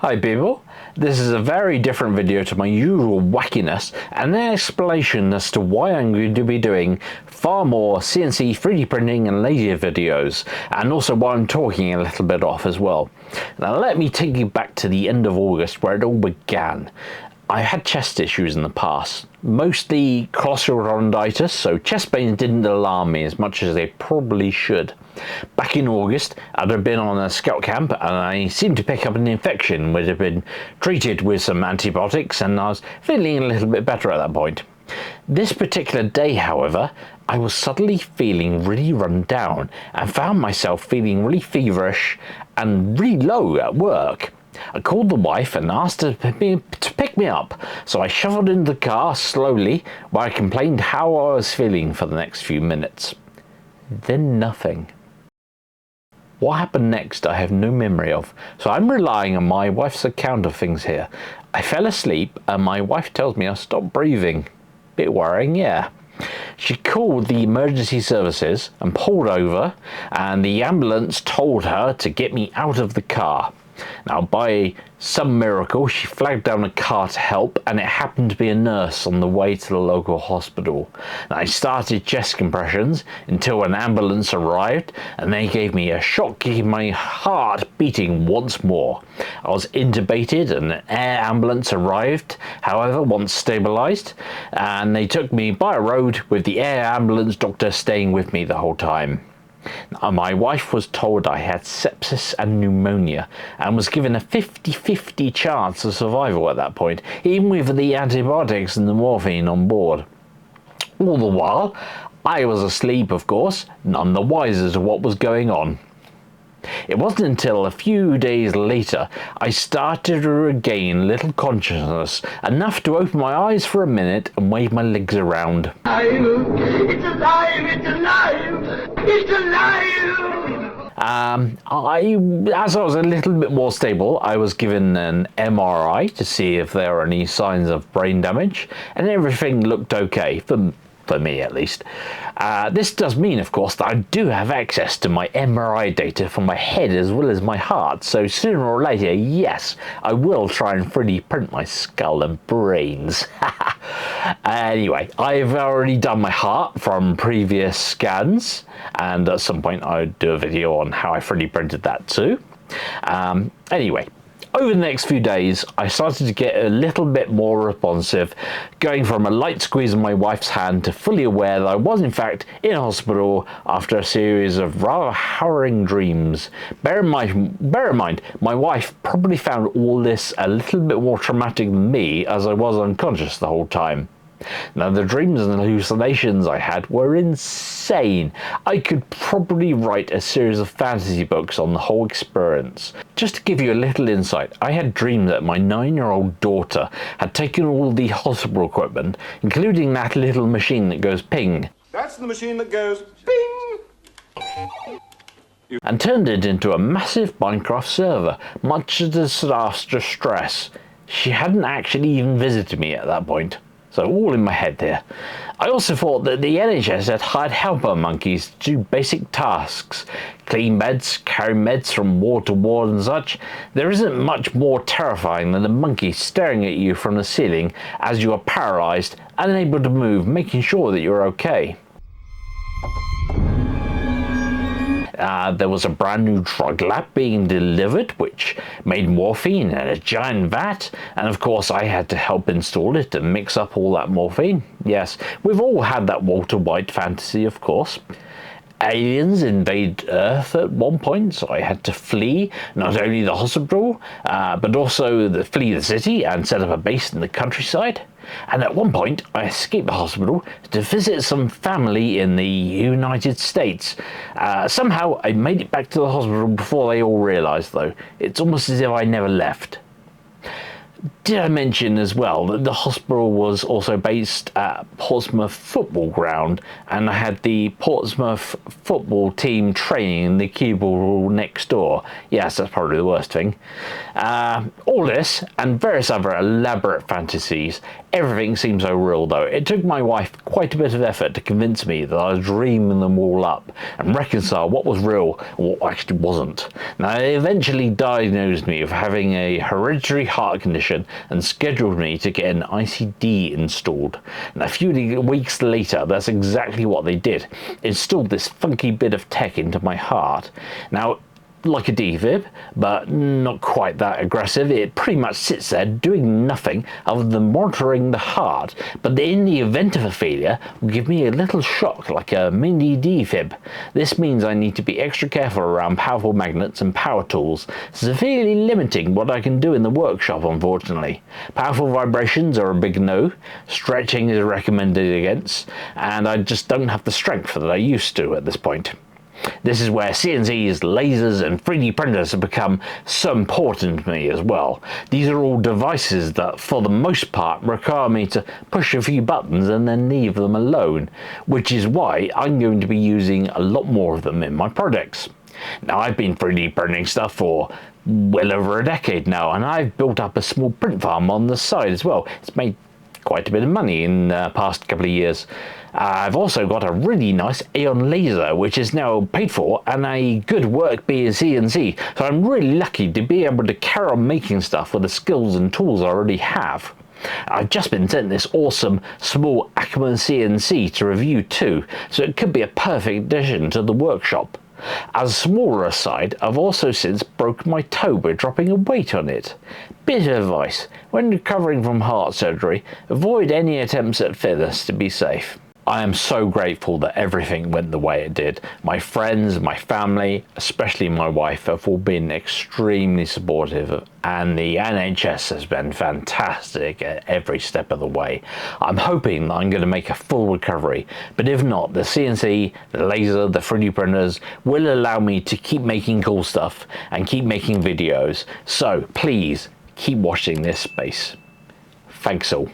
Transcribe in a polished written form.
Hi people, this is a very different video to my usual wackiness and an explanation as to why I'm going to be doing far more CNC 3D printing and laser videos, and also why I'm talking a little bit off as well. Now let me take you back to the end of August where it all began. I had chest issues in the past, mostly claustropharyngitis, so chest pains didn't alarm me as much as they probably should. Back in August, I'd been on a scout camp and I seemed to pick up an infection, which had been treated with some antibiotics, and I was feeling a little bit better at that point. This particular day, however, I was suddenly feeling really run down and found myself feeling really feverish and really low at work. I called the wife and asked her to pick me up, so I shuffled into the car slowly while I complained how I was feeling for the next few minutes. Then nothing. What happened next I have no memory of, so I'm relying on my wife's account of things here. I fell asleep and my wife tells me I stopped breathing. Bit worrying, yeah. She called the emergency services and pulled over, and the ambulance told her to get me out of the car. Now, by some miracle, she flagged down a car to help, and it happened to be a nurse on the way to the local hospital. Now, I started chest compressions until an ambulance arrived, and they gave me a shock, keeping my heart beating once more. I was intubated, and an air ambulance arrived, however, once stabilized, and they took me by a road with the air ambulance doctor staying with me the whole time. Now, my wife was told I had sepsis and pneumonia and was given a 50-50 chance of survival at that point, even with the antibiotics and the morphine on board. All the while, I was asleep, of course, none the wiser to what was going on. It wasn't until a few days later I started to regain little consciousness, enough to open my eyes for a minute and wave my legs around. It's alive! It's alive! It's alive! As I was a little bit more stable, I was given an MRI to see if there were any signs of brain damage, and everything looked okay, for me at least. This does mean, of course, that I do have access to my MRI data for my head as well as my heart, so sooner or later, yes, I will try and 3D print my skull and brains. Anyway, I've already done my heart from previous scans, and at some point I'll do a video on how I 3D printed that too. Anyway, over the next few days, I started to get a little bit more responsive, going from a light squeeze of my wife's hand to fully aware that I was in fact in hospital after a series of rather harrowing dreams. Bear in mind, my wife probably found all this a little bit more traumatic than me, as I was unconscious the whole time. Now, the dreams and hallucinations I had were insane. I could probably write a series of fantasy books on the whole experience. Just to give you a little insight, I had dreamed that my 9-year-old daughter had taken all the hospital equipment, including that little machine that goes ping. That's the machine that goes ping! And turned it into a massive Minecraft server, much to the staff's distress. She hadn't actually even visited me at that point. So all in my head there. I also thought that the NHS had hired helper monkeys to do basic tasks. Clean beds, carry meds from ward to ward and such. There isn't much more terrifying than a monkey staring at you from the ceiling as you are paralysed, unable to move, making sure that you're okay. There was a brand new drug lab being delivered, which made morphine in a giant vat, and of course I had to help install it and mix up all that morphine. Yes, we've all had that Walter White fantasy, of course. Aliens invade Earth at one point, so I had to flee not only the hospital, but also flee the city and set up a base in the countryside. And at one point, I escaped the hospital to visit some family in the United States. Somehow, I made it back to the hospital before they all realised, though. It's almost as if I never left. did I mention as well that the hospital was also based at Portsmouth Football Ground, and I had the Portsmouth football team training in the cubicle next door? Yes, that's probably the worst thing. All this and various other elaborate fantasies. Everything seems so real though. It took my wife quite a bit of effort to convince me that I was dreaming them all up and reconcile what was real and what actually wasn't. Now, they eventually diagnosed me with having a hereditary heart condition and scheduled me to get an ICD installed. And a few weeks later, that's exactly what they did. Installed this funky bit of tech into my heart. Now, like a defib, but not quite that aggressive. It pretty much sits there doing nothing other than monitoring the heart, but in the event of a failure will give me a little shock like a mini defib. This means I need to be extra careful around powerful magnets and power tools, severely limiting what I can do in the workshop, unfortunately. Powerful vibrations are a big no, stretching is recommended against, and I just don't have the strength that I used to at this point. This is where CNCs, lasers and 3D printers have become so important to me as well. These are all devices that for the most part require me to push a few buttons and then leave them alone, which is why I'm going to be using a lot more of them in my projects. Now, I've been 3D printing stuff for well over a decade now, and I've built up a small print farm on the side as well. It's made quite a bit of money in the past couple of years. I've also got a really nice Aeon laser, which is now paid for, and a good work CNC, so I'm really lucky to be able to carry on making stuff with the skills and tools I already have. I've just been sent this awesome small Ackerman CNC to review too, so it could be a perfect addition to the workshop. As a smaller aside, I've also since broken my toe by dropping a weight on it. Bit of advice: when recovering from heart surgery, avoid any attempts at fitness to be safe. I am so grateful that everything went the way it did. My friends, my family, especially my wife, have all been extremely supportive, and the NHS has been fantastic at every step of the way. I'm hoping that I'm going to make a full recovery, but if not, the CNC, the laser, the 3D printers will allow me to keep making cool stuff and keep making videos. So please keep watching this space. Thanks all.